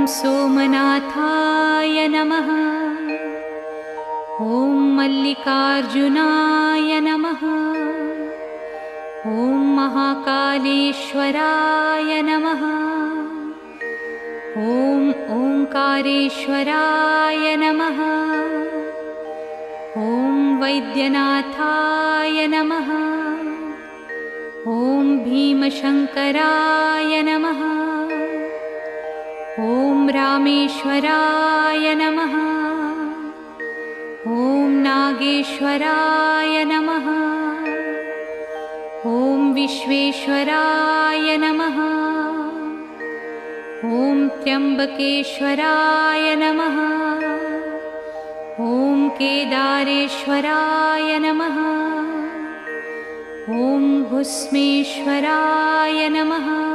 सोमनाथाय नमः। ॐ मल्लिकार्जुनाय नमः। ॐ महाकालेश्वराय नमः। ॐ ओंकारेश्वराय नमः। ॐ वैद्यनाथाय नमः। ॐ भीमशंकराय नमः। ॐ रामेश्वराय नमः। ॐ नागेश्वराय नमः। ॐ विश्वेश्वराय नमः। ॐ त्र्यंबकेश्वराय नमः। ॐ केदारेश्वराय नमः। ॐ भुस्मेश्वराय नमः।